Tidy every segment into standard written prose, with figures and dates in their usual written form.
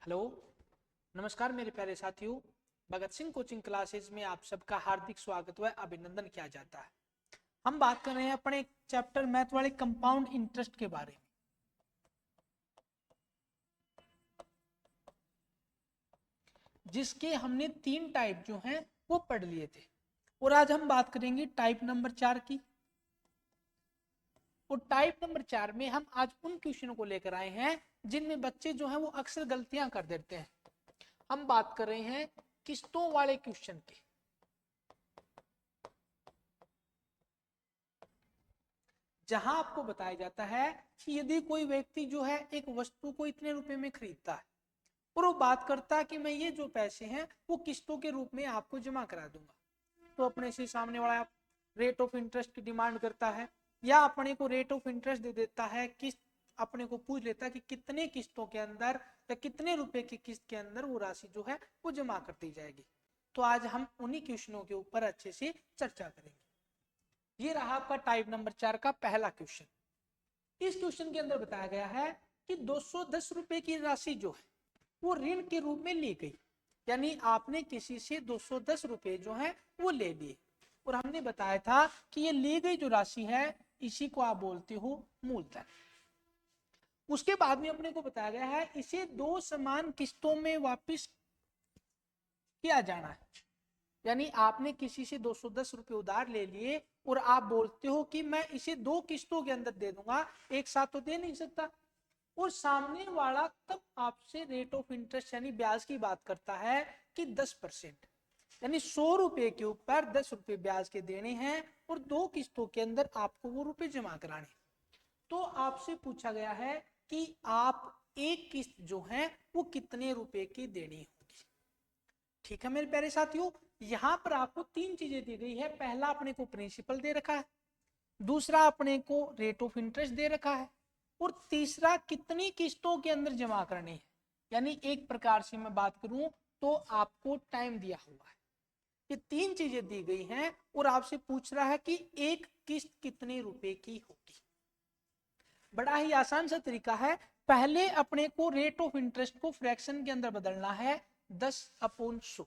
Hello, नमस्कार मेरे प्यारे साथियों। भगत सिंह कोचिंग क्लासेस में आप सबका हार्दिक स्वागत व अभिनंदन किया जाता है। हम बात कर रहे हैं अपने चैप्टर मैथ वाले कंपाउंड इंटरेस्ट के बारे में, जिसके हमने 3 टाइप जो हैं वो पढ़ लिए थे। और आज हम बात करेंगे टाइप नंबर 4 की। और टाइप नंबर 4 में हम आज उन क्वेश्चनों को लेकर आए हैं जिनमें बच्चे जो हैं वो अक्सर गलतियां कर देते हैं। हम बात कर रहे हैं किस्तों वाले क्वेश्चन की, जहां आपको बताया जाता है कि यदि कोई व्यक्ति जो है एक वस्तु को इतने रुपए में खरीदता है और वो बात करता है कि मैं ये जो पैसे हैं वो किस्तों के रूप में आपको जमा करा दूंगा, तो अपने से सामने वाला रेट ऑफ इंटरेस्ट की डिमांड करता है या अपने को रेट ऑफ इंटरेस्ट दे देता है, किस्त अपने को पूछ लेता है कि कितने किस्तों के अंदर या कितने रुपए की किस्त के अंदर वो राशि जो है वो जमा कर दी जाएगी। तो आज हम उन्हीं क्वेश्चनों के ऊपर अच्छे से चर्चा करेंगे। ये रहा आपका टाइप नंबर 4 का पहला क्वेश्चन। इस क्वेश्चन के अंदर बताया गया है कि 210 रुपए की राशि जो है वो ऋण के रूप में ली गई, यानी आपने किसी से 210 रुपए जो है वो ले लिए। और हमने बताया था कि ये ली गई जो राशि है इसी को आप बोलते हो मूलधन। उसके बाद में अपने को बताया गया है इसे 2 समान किस्तों में वापस किया जाना है, यानी आपने किसी से 210 रुपए उधार ले लिए और आप बोलते हो कि मैं इसे 2 किस्तों के अंदर दे दूंगा, एक साथ तो दे नहीं सकता। और सामने वाला तब आपसे रेट ऑफ इंटरेस्ट यानी ब्याज की बात करता है कि 10%, यानी 100 रुपए के ऊपर 10 रुपए ब्याज के देने हैं और 2 किस्तों के अंदर आपको वो रुपए जमा कराने। तो आपसे पूछा गया है कि आप एक किस्त जो है वो कितने रुपए की देनी होगी। ठीक है मेरे प्यारे साथियों, यहां पर आपको 3 चीजें दी गई है। पहला अपने को प्रिंसिपल दे रखा है, दूसरा अपने को रेट ऑफ इंटरेस्ट दे रखा है और तीसरा कितनी किस्तों के अंदर जमा करनी है, यानी एक प्रकार से मैं बात करूं तो आपको टाइम दिया हुआ है। ये 3 चीजें दी गई हैं और आपसे पूछ रहा है कि एक किस्त कितने रुपए की होगी। बड़ा ही आसान सा तरीका है। पहले अपने को रेट ऑफ इंटरेस्ट को फ्रैक्शन के अंदर बदलना है 10/100।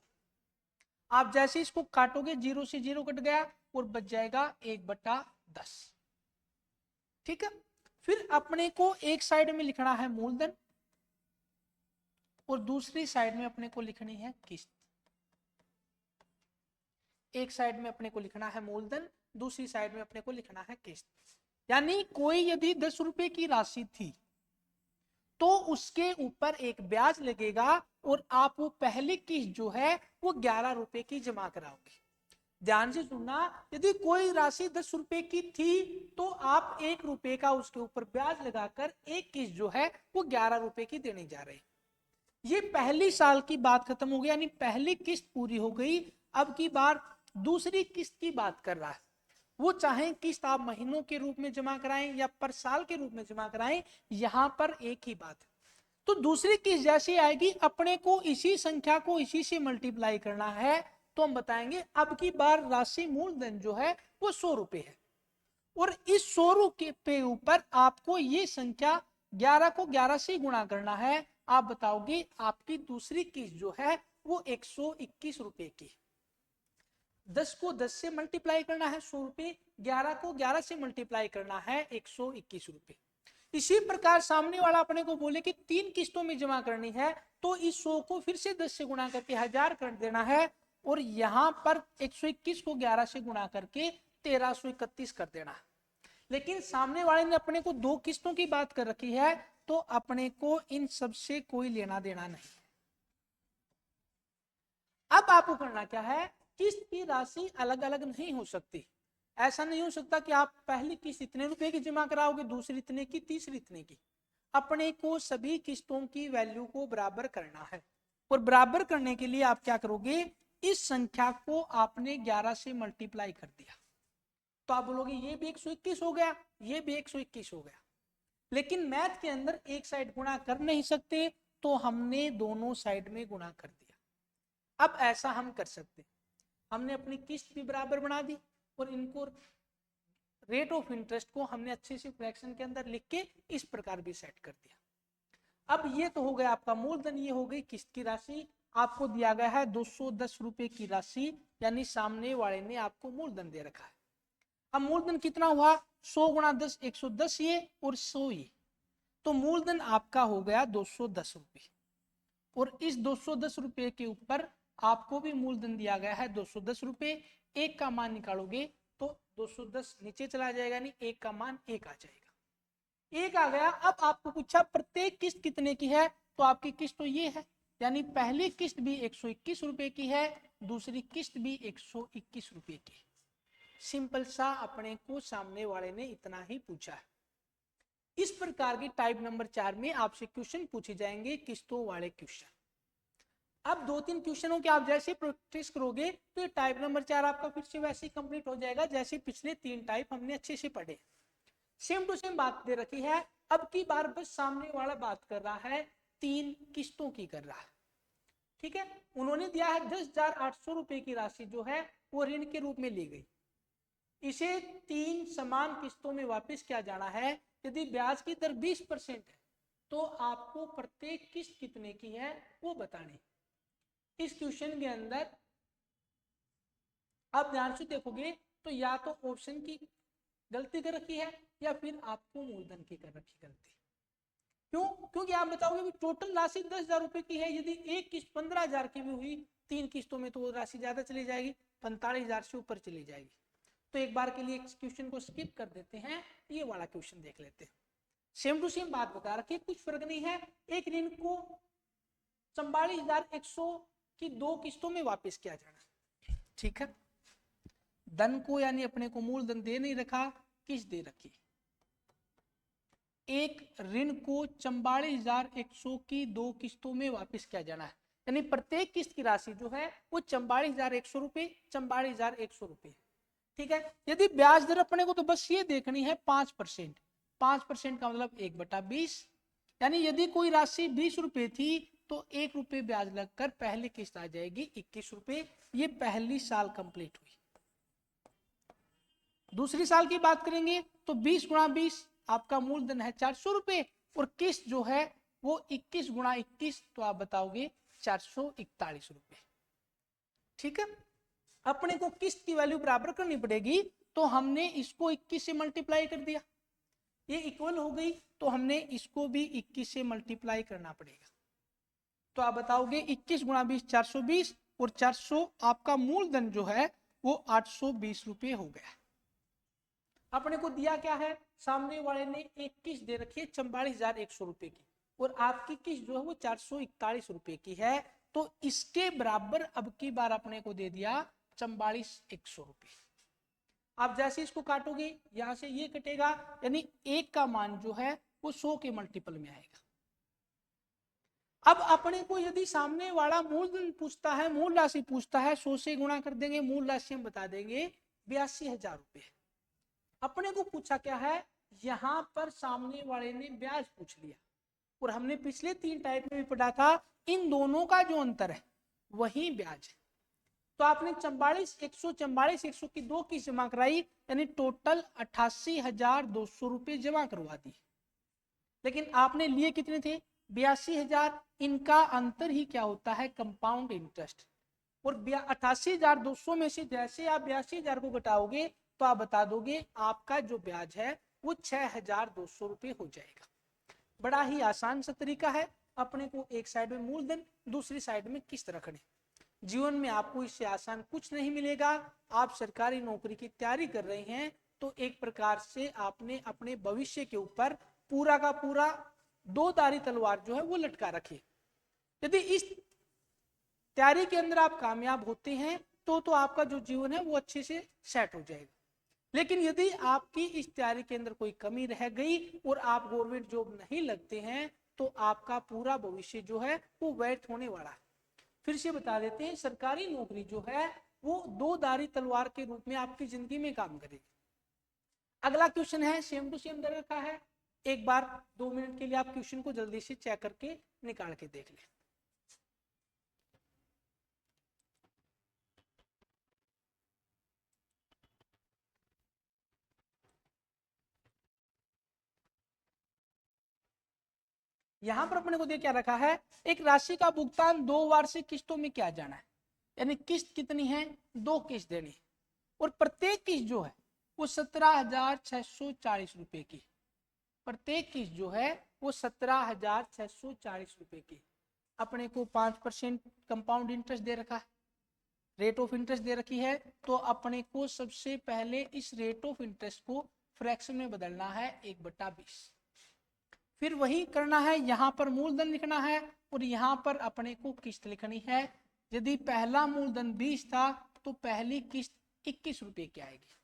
आप जैसे इसको काटोगे 0 से 0 कट गया और बच जाएगा 1/10। ठीक है, फिर अपने को एक साइड में लिखना है मूलधन और दूसरी साइड में अपने को लिखनी है किस्त। एक साइड में अपने को लिखना है मूलधन, दूसरी साइड में अपने को लिखना है किस्त। यानी कोई यदि 10 रुपए की राशि थी तो उसके ऊपर एक ब्याज लगेगा और आप वो पहली किस्त जो है वो 11 रुपए की जमा कराओगे। ध्यान से सुनना, यदि कोई राशि 10 रुपए की थी तो आप 1 रुपए का उसके ऊपर ब्याज लगाकर एक किस्त जो है वो 11 रुपए की देने जा रहे हैं। ये पहली साल की बात खत्म हो गई, यानी पहली किस्त पूरी हो गई। अब की बार दूसरी किस्त की बात कर रहा है। वो चाहे किस्त आप महीनों के रूप में जमा कराएं या पर साल के रूप में जमा कराएं, यहां पर एक ही बात है। तो दूसरी किस्त जैसी आएगी अपने को इसी संख्या को इसी से मल्टीप्लाई करना है, तो हम बताएंगे अब की बार राशि मूलधन जो है वो 100 रुपए है और इस 100 रुपए ऊपर आपको ये संख्या 11 को 11 से गुणा करना है। आप बताओगे आपकी दूसरी किस्त जो है वो 121 रुपए की। 10 को 10 से मल्टीप्लाई करना है 100 रुपए, 11 को 11 से मल्टीप्लाई करना है 121 रुपए। इसी प्रकार सामने वाला अपने को बोले कि 3 किस्तों में जमा करनी है, तो इस 100 को फिर से 10 से गुणा करके 1000 कर देना है और यहां पर 121 को 11 से गुणा करके 1331 कर देना है। लेकिन सामने वाले ने अपने को 2 किस्तों की बात कर रखी है, तो अपने को इन सबसे कोई लेना देना नहीं। अब आपको करना क्या है, किस्त की राशि अलग अलग नहीं हो सकती। ऐसा नहीं हो सकता कि आप पहली किस्त इतने रुपए की जमा कराओगे, दूसरी इतने की, तीसरी इतने की। अपने को सभी किस्तों की वैल्यू को बराबर करना है और बराबर करने के लिए आप क्या करोगे, इस संख्या को आपने 11 से मल्टीप्लाई कर दिया तो आप बोलोगे ये भी 121 हो गया, ये भी 121 हो गया। लेकिन मैथ के अंदर एक साइड गुणा कर नहीं सकते, तो हमने दोनों साइड में गुणा कर दिया। अब ऐसा हम कर सकते, हमने अपनी किस्त भी बराबर बना दी और इनको रेट ऑफ इंटरेस्ट को हमने अच्छे से फ्रैक्शन के अंदर लिख के इस प्रकार भी सेट कर दिया। अब ये तो हो गया आपका मूलधन, ये हो गई किस्त की राशि। आपको दिया गया है 210 रुपए की राशि, यानी सामने वाले ने आपको मूलधन दे रखा है। अब मूलधन कितना हुआ, 100 गुणा 10 110 ये और 100 ये, तो मूलधन आपका हो गया 210 रुपए। और इस 210 रुपए के ऊपर आपको भी मूलधन दिया गया है 210 रुपए। एक का मान निकालोगे तो 210 नीचे चला जाएगा, नहीं एक का मान एक आ जाएगा, एक आ गया। अब आपको पूछा प्रत्येक किस्त कितने की है, तो आपकी किस्त तो ये है, यानी पहली किस्त भी 121 रुपए की है, दूसरी किस्त भी 121 रुपए की। सिंपल सा अपने को सामने वाले ने इतना ही पूछा है। इस प्रकार की टाइप नंबर 4 में आपसे क्वेश्चन पूछे जाएंगे, किस्तों वाले क्वेश्चन। अब 2-3 क्वेश्चनों की आप जैसे प्रैक्टिस करोगे तो ये टाइप नंबर 4 आपका फिर से वैसे ही कंप्लीट हो जाएगा जैसे पिछले 3 टाइप हमने अच्छे से पढ़े। सेम टू सेम बात दे रखी है। अब की बार बस सामने वाला बात कर रहा है 3 किस्तों की कर रहा है, ठीक है। उन्होंने दिया है 10,800 रुपए की राशि जो है वो ऋण के रूप में ली गई, इसे 3 समान किस्तों में वापस किया जाना है। यदि ब्याज की दर 20% है तो आपको प्रत्येक किस्त कितने की है वो बतानी। इस क्वेश्चन के अंदर आप ध्यान से देखोगे तो या तो ऑप्शन की गलती कर रखी है या फिर आपको मूलधन की कर रखी गलती। क्यों? क्योंकि आप बताओगे टोटल राशि 10,000 रुपए की है, यदि एक किस्त 15,000 की भी हुई 3 किस्तों में तो वो राशि ज्यादा चली जाएगी, 45,000 से ऊपर चली जाएगी। तो एक बार के लिए इस क्वेश्चन को स्किप कर देते हैं, ये वाला क्वेश्चन देख लेते हैं। सेम टू सेम बात बता रखी, कुछ फर्क नहीं है। एक ऋण को 44,100 की 2 किस्तों में वापस किया जाना, ठीक है। धन को यानी अपने को मूलधन दे नहीं रखा, किस्त दे रखी। एक ऋण को 44,100 की 2 किस्तों में वापस किया जाना है, यानी प्रत्येक किस्त की राशि जो है वो 44,100 रुपए 44,100 रुपए, ठीक है। यदि ब्याज दर अपने को तो बस ये देखनी है 5%, 5% का मतलब 1/20, यानी यदि कोई राशि 20 रुपए थी तो 1 रुपए ब्याज लगकर पहली किस्त आ जाएगी 21 रुपए। ये पहली साल कंप्लीट हुई। दूसरी साल की बात करेंगे तो 20 गुणा 20 आपका मूलधन है 400 रुपए और किस्त जो है वो 21 गुणा 21, तो आप बताओगे 441 रुपए, ठीक है। अपने को किस्त की वैल्यू बराबर करनी पड़ेगी, तो हमने इसको 21 से मल्टीप्लाई कर दिया, ये इक्वल हो गई, तो हमने इसको भी 21 से मल्टीप्लाई करना पड़ेगा। तो आप बताओगे 21 गुणा 20 420 और 400 आपका मूलधन जो है वो 820 रुपए हो गया। अपने को दिया क्या है, सामने वाले ने एक किस्त दे रखी है 44,100 रुपए की और आपकी किस्त जो है वो 441 रुपए की है, तो इसके बराबर अब की बार अपने को दे दिया 44,100 रुपए। आप जैसे इसको काटोगे यहां से ये कटेगा, यानी एक का मान जो है वो 100 के मल्टीपल में आएगा। अब अपने को यदि सामने वाला मूलधन पूछता है, मूल राशि पूछता है, 100 से गुणा कर देंगे, मूल राशि हम बता देंगे 82,000 रुपए। अपने को पूछा क्या है, यहां पर सामने वाले ने ब्याज पूछ लिया, और हमने पिछले 3 टाइप में भी पढ़ा था इन दोनों का जो अंतर है वही ब्याज है। तो आपने 44,100 की 2 किस्त जमा कराई, यानी टोटल 88,200 रुपए जमा करवा दी। लेकिन आपने लिए कितने थे, 82,000। इनका अंतर ही क्या होता है, कंपाउंड इंटरेस्ट। और 88,200 में से जैसे आप 82,000 को घटाओगे तो आप बता दोगे आपका जो ब्याज है वो 6,200 रुपए हो जाएगा। बड़ा ही आसान सा तरीका है। अपने को एक साइड में मूलधन, दूसरी साइड में किस्त रखने। जीवन में आपको इससे आसान कुछ नहीं मिलेगा। आप सरकारी नौकरी की तैयारी कर रहे हैं तो एक प्रकार से आपने अपने भविष्य के ऊपर पूरा का पूरा 2 धारी तलवार जो है वो लटका रखी। यदि इस तैयारी के अंदर आप कामयाब होते हैं तो आपका जो जीवन है वो अच्छे से सेट हो जाएगा। लेकिन यदि आपकी इस तैयारी के अंदर कोई कमी रह गई और आप गवर्नमेंट जॉब नहीं लगते हैं तो आपका पूरा भविष्य जो है वो व्यर्थ होने वाला है। फिर से बता देते हैं, सरकारी नौकरी जो है वो 2 धारी तलवार के रूप में आपकी जिंदगी में काम करेगी। अगला क्वेश्चन है सेम टू सेम दे रखा है, एक बार 2 मिनट के लिए आप क्वेश्चन को जल्दी से चेक करके निकाल के देख लें। यहां पर अपने को दे क्या रखा है, एक राशि का भुगतान 2 वार्षिक किस्तों में किया जाना है, यानी किस्त कितनी है, 2 किस्त देनी है, और प्रत्येक किस्त जो है वो 17,640 रुपए की, प्रत्येक किस्त जो है वो 17,640 रुपए की। अपने को 5% कंपाउंड इंटरेस्ट दे रखा है, रेट ऑफ इंटरेस्ट दे रखी है, तो अपने को सबसे पहले इस रेट ऑफ इंटरेस्ट को फ्रैक्शन में बदलना है 1/20। फिर वही करना है, यहाँ पर मूलधन लिखना है और यहाँ पर अपने को किस्त लिखनी है। यदि पहला मूलधन 20 था तो पहली किस्त 21 रुपए की आएगी।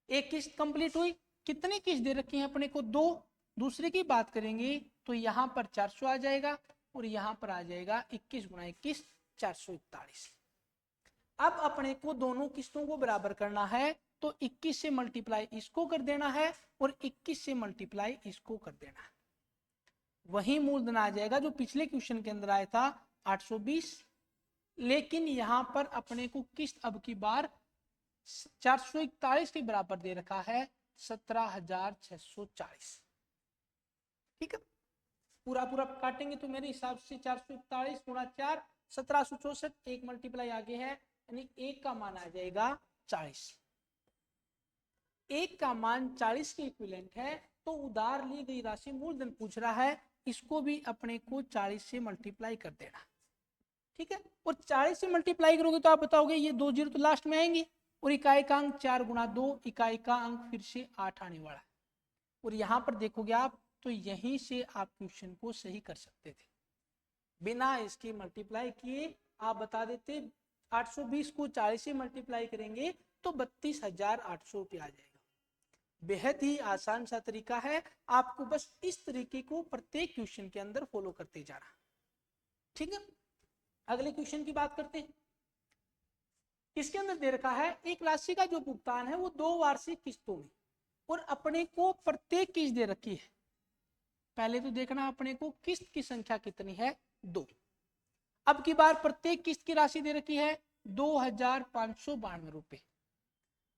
एक किस्त कंप्लीट हुई, कितनी किस्त दे रखी है अपने को, 2। दूसरे की बात करेंगे तो यहाँ पर 400 आ जाएगा और यहाँ पर आ जाएगा 21 गुना 21 441। अब अपने को दोनों किस्तों को बराबर करना है, तो 21 से मल्टीप्लाई इसको कर देना है और 21 से मल्टीप्लाई इसको कर देना है। वही मूलधन आ जाएगा जो पिछले क्वेश्चन के अंदर आया था 820, लेकिन यहां पर अपने को किस्त अब की बार 441 के बराबर दे रखा है 17,640। ठीक है, पूरा पूरा काटेंगे तो मेरे हिसाब से 441 गुणा 4 1764, एक मल्टीप्लाई आगे है, यानी एक का मान आ जाएगा 40। एक का मान 40 के इक्विवेलेंट है, तो उधार ली गई राशि मूलधन पूछ रहा है, इसको भी अपने को 40 से मल्टीप्लाई कर देना। ठीक है, और 40 से मल्टीप्लाई करोगे तो आप बताओगे ये 2 जीरो तो लास्ट में आएंगे, और इकाई का अंक 4 गुणा 2, इकाई का अंक फिर से 8 आने वाला है। और यहां पर देखोगे आप तो यहीं से आप क्वेश्चन को सही कर सकते थे, बिना इसके मल्टीप्लाई किए आप बता देते। 820 को 40 से मल्टीप्लाई करेंगे तो 32,800 रुपये आ जाएगा। बेहद ही आसान सा तरीका है, आपको बस इस तरीके को प्रत्येक क्वेश्चन के अंदर फॉलो करते जाना। ठीक है, अगले क्वेश्चन की बात करते हैं। इसके अंदर दे रखा है एक राशि का जो भुगतान है वो 2 वार्षिक किस्तों में, और अपने को प्रत्येक किस्त दे रखी है। पहले तो देखना अपने को किस्त की संख्या कितनी है, 2। अब की बार प्रत्येक किस्त की राशि दे रखी है 2,592 रुपए।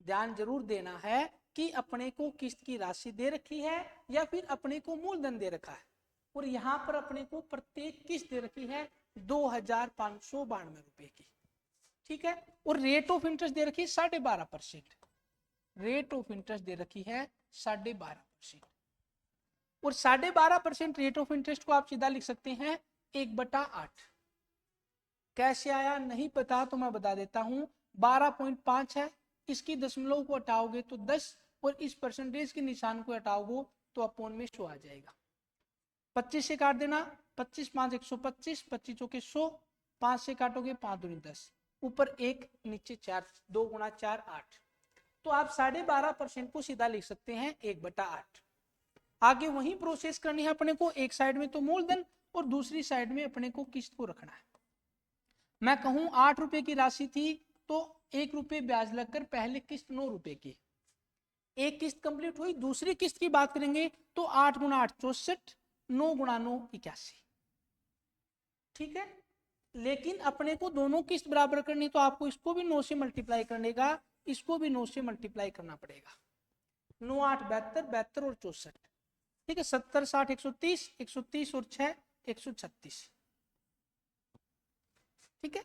ध्यान जरूर देना है कि अपने को किस्त की राशि दे रखी है या फिर अपने को मूलधन दे रखा है, और यहाँ पर अपने को प्रत्येक किस्त दे रखी है 2,592 रुपए की। ठीक है, और रेट ऑफ इंटरेस्ट दे रखी है 12.5%। रेट ऑफ इंटरेस्ट दे रखी है 12.5%, और 12.5% रेट ऑफ इंटरेस्ट को आप सीधा लिख सकते हैं 1/8। कैसे आया नहीं पता तो मैं बता देता हूं, 12.5 है, इसकी दशमलव को हटाओगे तो 10, और इस परसेंटेज के निशान को हटाओगे तो अपॉन में 100 आ जाएगा। 25 से काट देना, 25 5 125, 25 चौके 100, 5 से काटोगे 5 दूनी 10, ऊपर 1 नीचे 4, 2 गुणा 4 8। तो आप 12.5% को सीधा लिख सकते हैं 1/8। आगे वही प्रोसेस करनी है अपने को, एक साइड में तो मूलधन और दूसरी साइड में अपने को किस्त को रखना है। मैं कहूं 8 रुपए की राशि थी तो 1 रुपए ब्याज लगकर पहले किस्त 9 रुपए की, एक किस्त कंप्लीट हुई। दूसरी किस्त की बात करेंगे तो 8 गुणा 8 64, 9 गुणा 9 81। ठीक है, लेकिन अपने को दोनों किस्त बराबर करनी तो आपको इसको भी 9 से मल्टीप्लाई करने का, इसको भी 9 से मल्टीप्लाई करना पड़ेगा। 9 8 72, 72 और 64। ठीक है, 70 60 130, 130 और 6 136। ठीक है,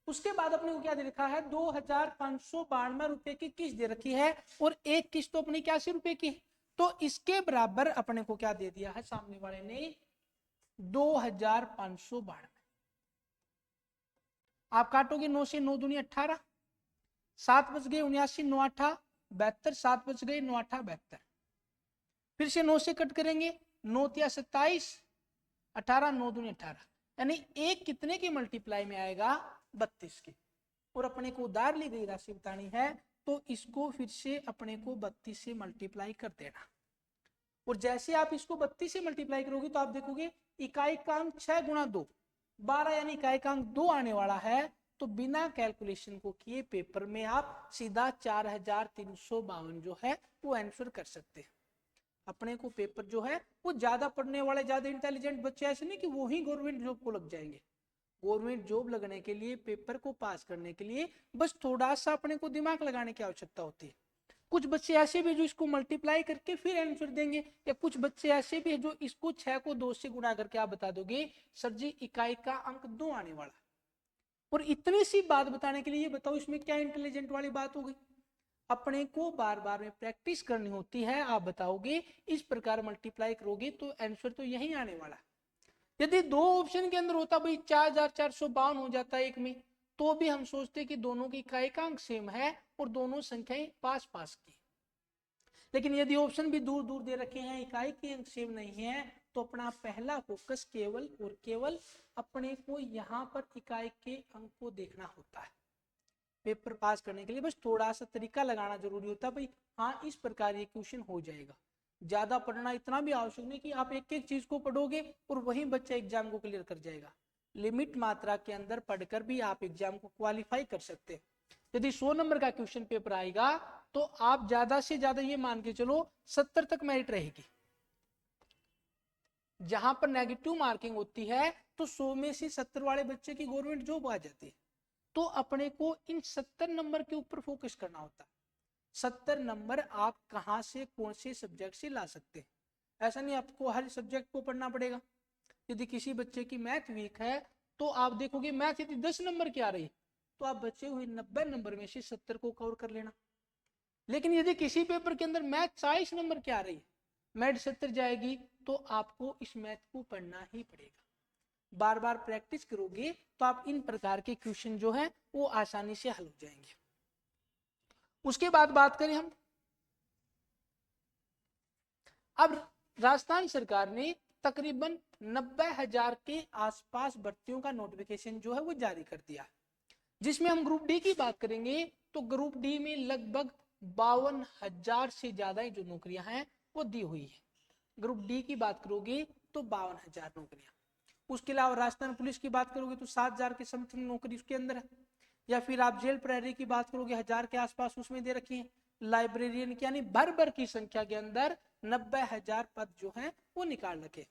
उसके बाद अपने को क्या दे रखा है, 2,592 रुपए की किस्त दे रखी है, और एक किस्त तो अपनी 81 रुपए की, तो इसके बराबर अपने को क्या दे दिया है सामने वाले ने, 2,592। आप काटोगे 9 से, 9 दूनी 18, 7 बच गए 79, 9 8 72, 7 बच गए 9 8 72। फिर से 9 से कट करेंगे, 9 तिया 27, 18 9 दूनी 18, यानी एक कितने की मल्टीप्लाई में आएगा, 32 की। और अपने को उधार ली गई राशि बतानी है, तो इसको फिर से अपने को 32 से मल्टीप्लाई कर देना। और जैसे आप इसको 32 से मल्टीप्लाई करोगे तो आप देखोगे इकाई का अंक 6 गुणा 2 12, यानी इकाई का अंक 2 आने वाला है। तो बिना कैलकुलेशन को किए पेपर में आप सीधा 4,352 जो है वो आंसर कर सकते हैं। अपने को पेपर जो है वो ज्यादा पढ़ने वाले, ज्यादा इंटेलिजेंट बच्चे ऐसे नहीं कि वो ही गवर्नमेंट जॉब को लग जाएंगे। गवर्नमेंट जॉब लगने के लिए, पेपर को पास करने के लिए बस थोड़ा सा अपने को दिमाग लगाने की आवश्यकता होती है। कुछ बच्चे ऐसे भी जो इसको मल्टीप्लाई करके फिर आंसर देंगे, या कुछ बच्चे ऐसे भी है जो इसको 6 को 2 से गुणा करके आप बता दोगे सर जी इकाई का अंक 2 आने वाला। और इतनी सी बात बताने के लिए ये बताओ इसमें क्या इंटेलिजेंट वाली बात हो गई। अपने को बार बार में प्रैक्टिस करनी होती है। आप बताओगे इस प्रकार मल्टीप्लाई करोगे तो आंसर तो यही आने वाला। यदि दो ऑप्शन के अंदर होता भाई 4452 हो जाता है एक में, तो भी हम सोचते कि दोनों की इकाई का अंक सेम है और दोनों संख्याएं पास पास की। लेकिन यदि ऑप्शन भी दूर दूर दे रखे हैं, इकाई के अंक सेम नहीं है, तो अपना पहला फोकस केवल और केवल अपने को यहाँ पर इकाई के अंक को देखना होता है। पेपर पास करने के लिए बस थोड़ा सा तरीका लगाना जरूरी होता है भाई, हाँ इस प्रकार ये क्वेश्चन हो जाएगा। ज्यादा पढ़ना इतना भी आवश्यक नहीं कि आप एक एक चीज को पढ़ोगे और वही बच्चा एग्जाम को क्लियर कर जाएगा। लिमिट मात्रा के अंदर पढ़कर भी आप एग्जाम को क्वालिफाई कर सकते हैं। यदि 100 नंबर का क्वेश्चन पेपर आएगा तो आप ज्यादा से ज्यादा ये मान के चलो 70 तक मेरिट रहेगी। जहां पर नेगेटिव मार्किंग होती है तो 100 में से 70 वाले बच्चे की गवर्नमेंट जॉब आ जाती है। तो अपने को इन 70 नंबर के ऊपर फोकस करना होता है। 70 नंबर आप कहां से कौन से सब्जेक्ट से ला सकते हैं। ऐसा नहीं आपको हर सब्जेक्ट को पढ़ना पड़ेगा। यदि किसी बच्चे की मैथ वीक है तो आप देखोगे मैथ यदि 10 नंबर की आ रही तो आप बचे हुए 90 नंबर में से 70 को कवर कर लेना। लेकिन यदि किसी पेपर के अंदर मैथ 40 नंबर की आ रही है, मैथ 70 जाएगी, तो आपको इस मैथ को पढ़ना ही पड़ेगा। बार बार प्रैक्टिस करोगे तो आप इन प्रकार के क्वेश्चन जो है वो आसानी से हल हो जाएंगे। उसके बाद बात करें हम, अब राजस्थान सरकार ने तकरीबन 90,000 के आसपास भर्तियों का नोटिफिकेशन जो है वो जारी कर दिया, जिसमें हम ग्रुप डी की बात करेंगे तो ग्रुप डी में लगभग 52,000 से ज्यादा जो नौकरियां हैं वो दी हुई है। ग्रुप डी की बात करोगे तो 52,000 नौकरियां। उसके अलावा राजस्थान पुलिस की बात करोगे तो 7,000 के समथिंग नौकरी उसके अंदर है। या फिर आप जेल प्रहरी की बात करोगे 1,000 के आसपास उसमें दे रखी है। लाइब्रेरियन की यानी भर भर की संख्या के अंदर 90,000 पद जो है वो निकाल रखे।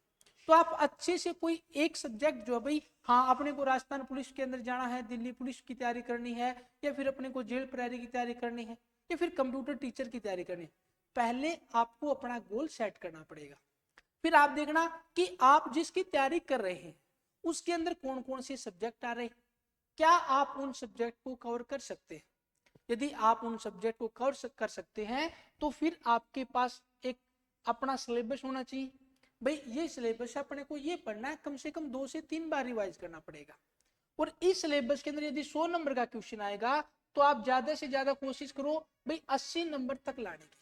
तो आप अच्छे से कोई एक सब्जेक्ट जो है भाई, हाँ अपने को राजस्थान पुलिस के अंदर जाना है, दिल्ली पुलिस की तैयारी करनी है, या फिर अपने को जेल प्रहरी की तैयारी करनी है, या फिर कंप्यूटर टीचर की तैयारी करनी है, पहले आपको अपना गोल सेट करना पड़ेगा। फिर आप देखना कि आप जिसकी तैयारी कर रहे हैं उसके अंदर कौन कौन से सब्जेक्ट आ रहे हैं, क्या आप उन सब्जेक्ट को कवर कर सकते हैं। यदि आप उन सब्जेक्ट को कवर कर सकते हैं तो फिर आपके पास एक अपना सिलेबस होना चाहिए। भाई ये सिलेबस अपने को ये पढ़ना है, कम से कम 2 से 3 बार रिवाइज करना पड़ेगा। और इस सिलेबस के अंदर यदि 100 नंबर का क्वेश्चन आएगा तो आप ज्यादा से ज्यादा कोशिश करो भाई 80 नंबर तक लाने की।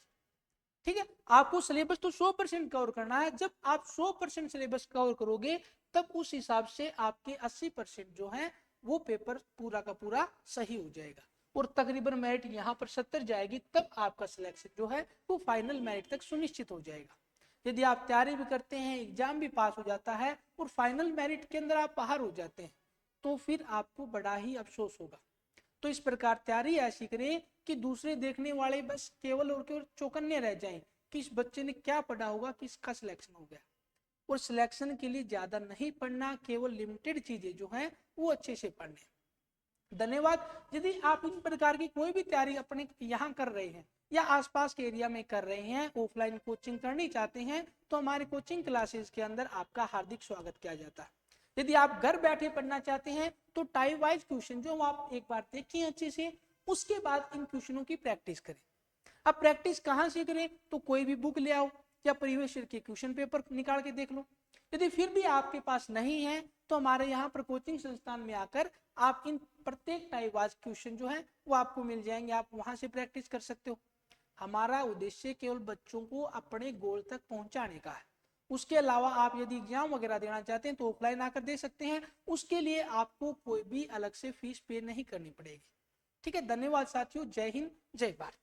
ठीक है, आपको सिलेबस तो 100% कवर करना है। जब आप 100% सिलेबस कवर करोगे तब उस हिसाब से आपके 80% जो है वो पेपर पूरा का पूरा सही हो जाएगा और तकरीबन मेरिट यहाँ पर 70 जाएगी, तब आपका सिलेक्शन जो है वो फाइनल मेरिट तक सुनिश्चित हो जाएगा। यदि आप तैयारी भी करते हैं, एग्जाम भी पास हो जाता है और फाइनल मेरिट के अंदर आप बाहर हो जाते हैं, तो फिर आपको बड़ा ही अफसोस होगा। तो इस प्रकार तैयारी ऐसी करें कि दूसरे देखने वाले बस केवल और केवल चौकन्ने रह जाएं कि इस बच्चे ने क्या पढ़ा होगा, किसका सिलेक्शन हो गया। और सिलेक्शन के लिए ज्यादा नहीं पढ़ना, केवल लिमिटेड चीजें जो हैं वो अच्छे से पढ़ने। धन्यवाद। यदि आप इन प्रकार की कोई भी तैयारी अपने यहाँ कर रहे हैं या आसपास के एरिया में कर रहे हैं, ऑफलाइन कोचिंग करनी चाहते हैं, तो हमारे कोचिंग क्लासेस के अंदर आपका हार्दिक स्वागत किया जाता है। यदि आप घर बैठे पढ़ना चाहते हैं तो टाइप वाइज क्वेश्चन जो आप एक बार देखिए अच्छे से, उसके बाद इन क्वेश्चनों की प्रैक्टिस करें। अब प्रैक्टिस कहां से करें, तो कोई भी बुक ले आओ या प्रीवियस ईयर के क्वेश्चन पेपर निकाल के देख लो। यदि फिर भी आपके पास नहीं है तो हमारे यहाँ पर कोचिंग संस्थान में आकर आप इन प्रत्येक टाइप वाइज क्वेश्चन जो है वो आपको मिल जाएंगे, आप वहां से प्रैक्टिस कर सकते हो। हमारा उद्देश्य केवल बच्चों को अपने गोल तक पहुंचाने का है। उसके अलावा आप यदि एग्जाम वगैरह देना चाहते हैं तो ऑफलाइन आकर दे सकते हैं, उसके लिए आपको कोई भी अलग से फीस पे नहीं करनी पड़ेगी। ठीक है, धन्यवाद साथियों, जय हिंद जय भारत।